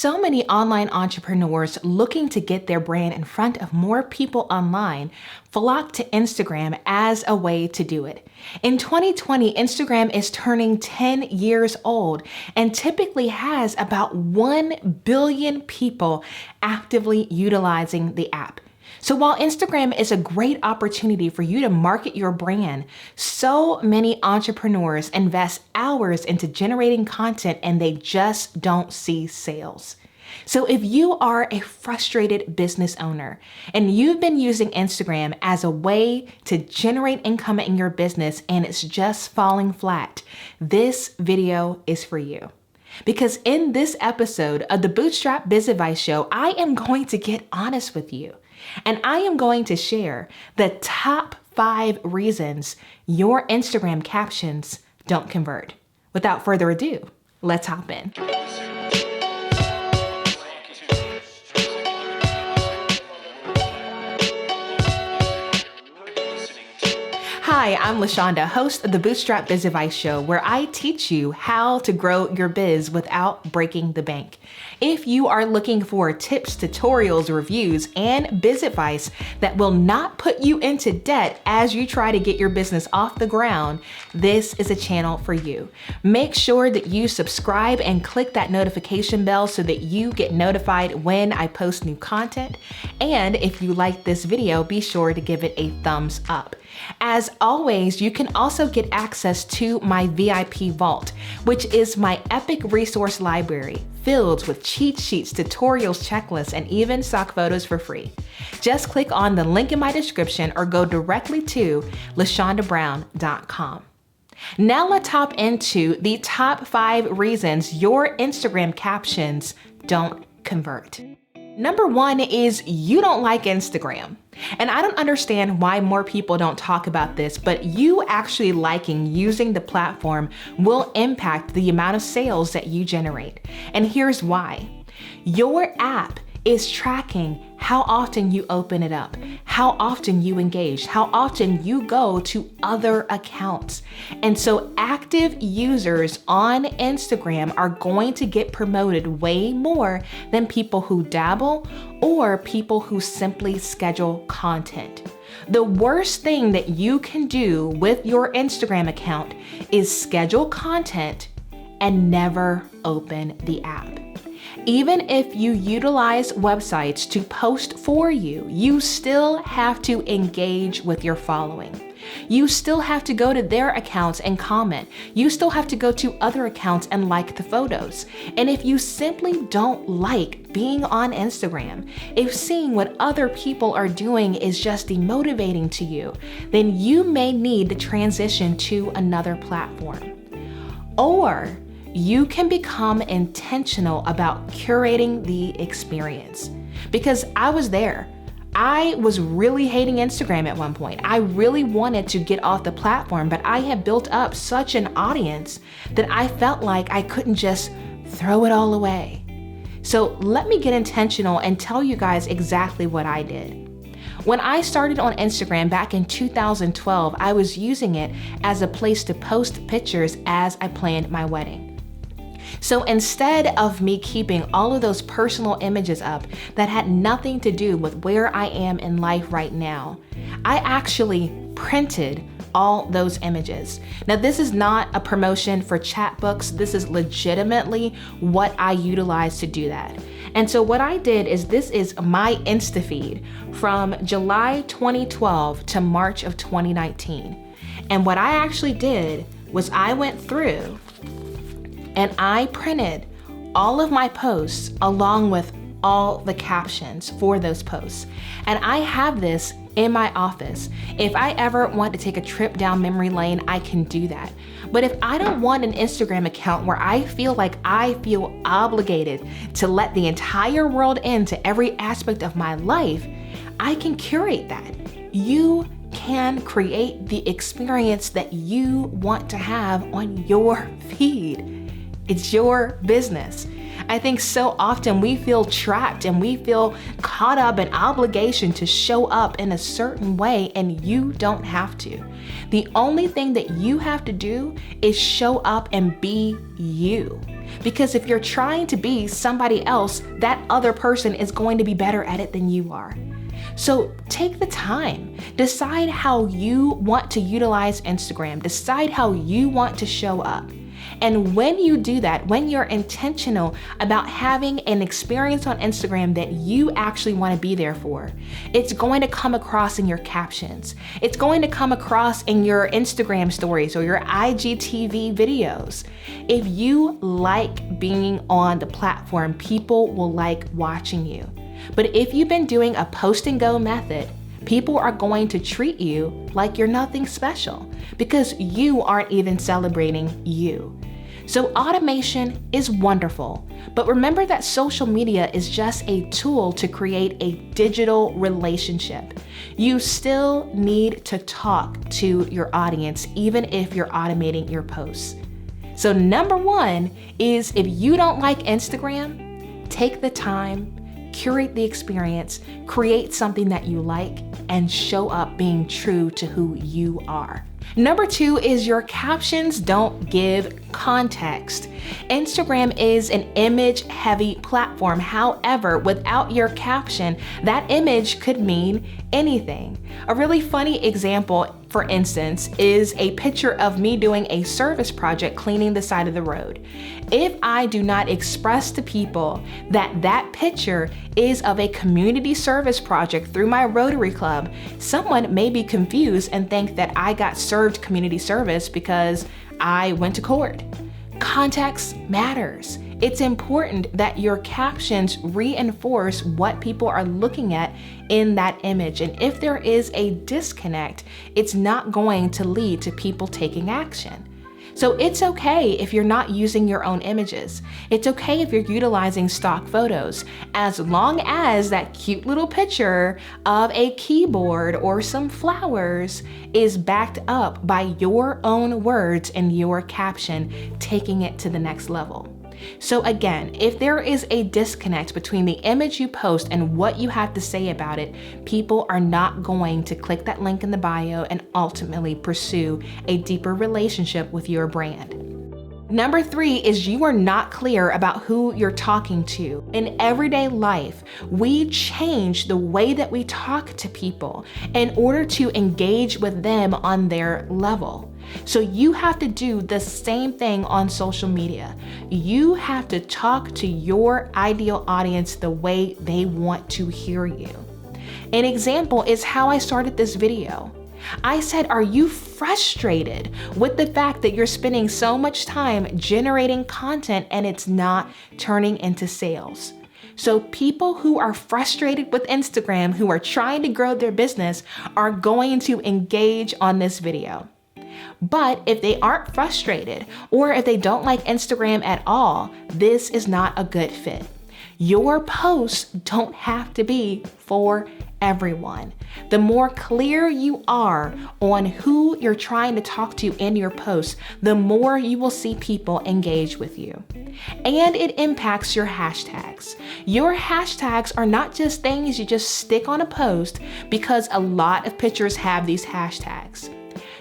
So many online entrepreneurs looking to get their brand in front of more people online flock to Instagram as a way to do it. In 2020, Instagram is turning 10 years old and typically has about 1 billion people actively utilizing the app. So while Instagram is a great opportunity for you to market your brand, so many entrepreneurs invest hours into generating content and they just don't see sales. So if you are a frustrated business owner and you've been using Instagram as a way to generate income in your business and it's just falling flat, this video is for you. Because in this episode of the Bootstrap Biz Advice Show, I am going to get honest with you. And I am going to share the top 5 reasons your Instagram captions don't convert. Without further ado, let's hop in. Hi, I'm LaShonda, host of the Bootstrap Biz Advice Show, where I teach you how to grow your biz without breaking the bank. If you are looking for tips, tutorials, reviews, and biz advice that will not put you into debt as you try to get your business off the ground, this is a channel for you. Make sure that you subscribe and click that notification bell so that you get notified when I post new content. And if you like this video, be sure to give it a thumbs up. As always, you can also get access to my VIP Vault, which is my epic resource library filled with cheat sheets, tutorials, checklists, and even stock photos for free. Just click on the link in my description or go directly to LaShondaBrown.com. Now let's hop into the top 5 reasons your Instagram captions don't convert. Number 1 is you don't like Instagram. And I don't understand why more people don't talk about this, but you actually liking using the platform will impact the amount of sales that you generate. And here's why. Your app is tracking how often you open it up, how often you engage, how often you go to other accounts. And so active users on Instagram are going to get promoted way more than people who dabble or people who simply schedule content. The worst thing that you can do with your Instagram account is schedule content and never open the app. Even if you utilize websites to post for you, you still have to engage with your following. You still have to go to their accounts and comment. You still have to go to other accounts and like the photos. And if you simply don't like being on Instagram, if seeing what other people are doing is just demotivating to you, then you may need to transition to another platform. Or you can become intentional about curating the experience. Because I was there. I was really hating Instagram at one point. I really wanted to get off the platform, but I had built up such an audience that I felt like I couldn't just throw it all away. So let me get intentional and tell you guys exactly what I did. When I started on Instagram back in 2012, I was using it as a place to post pictures as I planned my wedding. So instead of me keeping all of those personal images up that had nothing to do with where I am in life right now, I actually printed all those images. Now, this is not a promotion for chat books. This is legitimately what I utilize to do that. And so what I did is this is my Insta feed from July 2012 to March of 2019. And what I actually did was I went through and I printed all of my posts along with all the captions for those posts. And I have this in my office. If I ever want to take a trip down memory lane, I can do that. But if I don't want an Instagram account where I feel obligated to let the entire world into every aspect of my life, I can curate that. You can create the experience that you want to have on your feed. It's your business. I think so often we feel trapped and we feel caught up in obligation to show up in a certain way, and you don't have to. The only thing that you have to do is show up and be you. Because if you're trying to be somebody else, that other person is going to be better at it than you are. So take the time, decide how you want to utilize Instagram, decide how you want to show up. And when you do that, when you're intentional about having an experience on Instagram that you actually want to be there for, it's going to come across in your captions. It's going to come across in your Instagram stories or your IGTV videos. If you like being on the platform, people will like watching you. But if you've been doing a post and go method, people are going to treat you like you're nothing special because you aren't even celebrating you. So automation is wonderful, but remember that social media is just a tool to create a digital relationship. You still need to talk to your audience, even if you're automating your posts. So number one is, if you don't like Instagram, take the time, curate the experience, create something that you like, and show up being true to who you are. Number two is your captions don't give context. Instagram is an image-heavy platform. However, without your caption, that image could mean anything. A really funny example, for instance, is a picture of me doing a service project cleaning the side of the road. If I do not express to people that that picture is of a community service project through my Rotary Club, someone may be confused and think that I got served community service because I went to court. Context matters. It's important that your captions reinforce what people are looking at in that image. And if there is a disconnect, it's not going to lead to people taking action. So it's okay if you're not using your own images. It's okay if you're utilizing stock photos, as long as that cute little picture of a keyboard or some flowers is backed up by your own words and your caption, taking it to the next level. So again, if there is a disconnect between the image you post and what you have to say about it, people are not going to click that link in the bio and ultimately pursue a deeper relationship with your brand. Number three is you are not clear about who you're talking to. In everyday life, we change the way that we talk to people in order to engage with them on their level. So you have to do the same thing on social media. You have to talk to your ideal audience the way they want to hear you. An example is how I started this video. I said, are you frustrated with the fact that you're spending so much time generating content and it's not turning into sales? So people who are frustrated with Instagram, who are trying to grow their business, are going to engage on this video. But if they aren't frustrated, or if they don't like Instagram at all, this is not a good fit. Your posts don't have to be for everyone. The more clear you are on who you're trying to talk to in your posts, the more you will see people engage with you. And it impacts your hashtags. Your hashtags are not just things you just stick on a post, because a lot of pictures have these hashtags.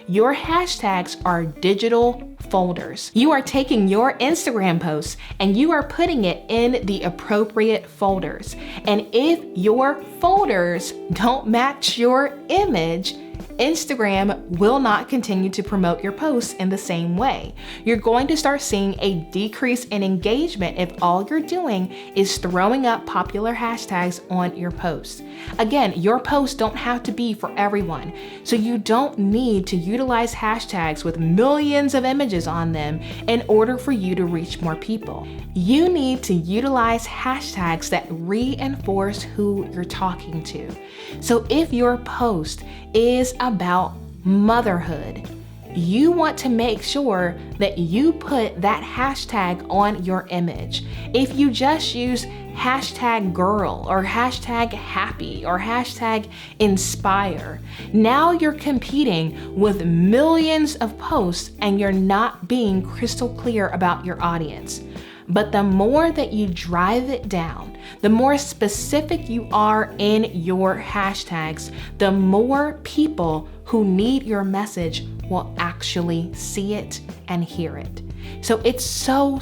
Your hashtags are digital folders. You are taking your Instagram posts and you are putting it in the appropriate folders. And if your folders don't match your image, Instagram will not continue to promote your posts in the same way. You're going to start seeing a decrease in engagement if all you're doing is throwing up popular hashtags on your posts. Again, your posts don't have to be for everyone, so you don't need to utilize hashtags with millions of images on them in order for you to reach more people. You need to utilize hashtags that reinforce who you're talking to. So if your post is about motherhood, you want to make sure that you put that hashtag on your image. If you just use hashtag girl or hashtag happy or hashtag inspire, now you're competing with millions of posts and you're not being crystal clear about your audience. But the more that you drive it down, the more specific you are in your hashtags, the more people who need your message will actually see it and hear it. So it's so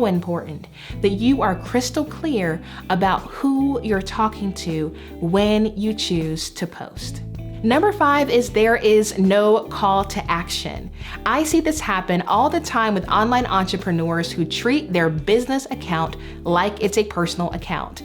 important that you are crystal clear about who you're talking to when you choose to post. Number 5 is there is no call to action. I see this happen all the time with online entrepreneurs who treat their business account like it's a personal account.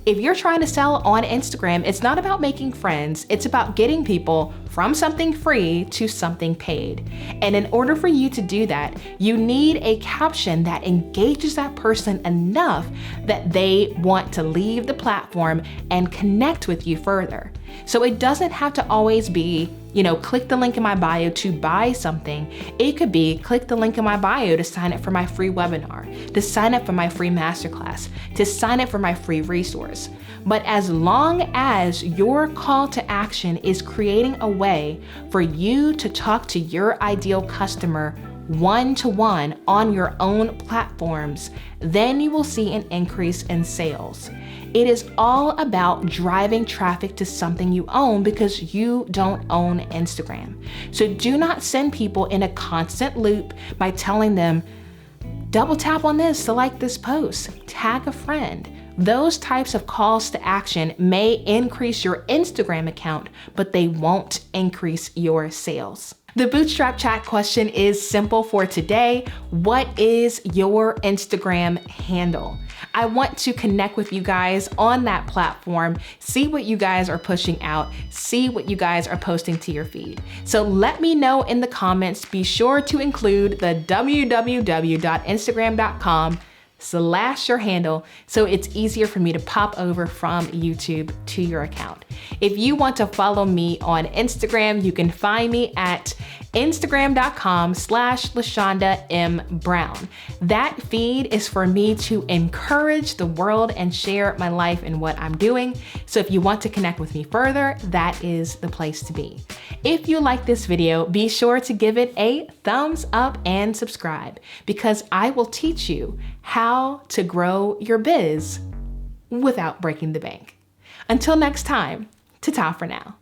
If you're trying to sell on Instagram, it's not about making friends, it's about getting people from something free to something paid. And in order for you to do that, you need a caption that engages that person enough that they want to leave the platform and connect with you further. So it doesn't have to always be, click the link in my bio to buy something. It could be click the link in my bio to sign up for my free webinar, to sign up for my free masterclass, to sign up for my free resource. But as long as your call to action is creating a way for you to talk to your ideal customer one-to-one on your own platforms, then you will see an increase in sales. It is all about driving traffic to something you own because you don't own Instagram. So do not send people in a constant loop by telling them, double tap on this to like this post, tag a friend. Those types of calls to action may increase your Instagram account, but they won't increase your sales. The Bootstrap chat question is simple for today. What is your Instagram handle? I want to connect with you guys on that platform, see what you guys are pushing out, see what you guys are posting to your feed. So let me know in the comments. Be sure to include the www.instagram.com/your handle so it's easier for me to pop over from YouTube to your account. If you want to follow me on Instagram, you can find me at instagram.com/LaShondaMBrown. That feed is for me to encourage the world and share my life and what I'm doing. So if you want to connect with me further, that is the place to be. If you like this video, be sure to give it a thumbs up and subscribe because I will teach you how to grow your biz without breaking the bank. Until next time, ta-ta for now.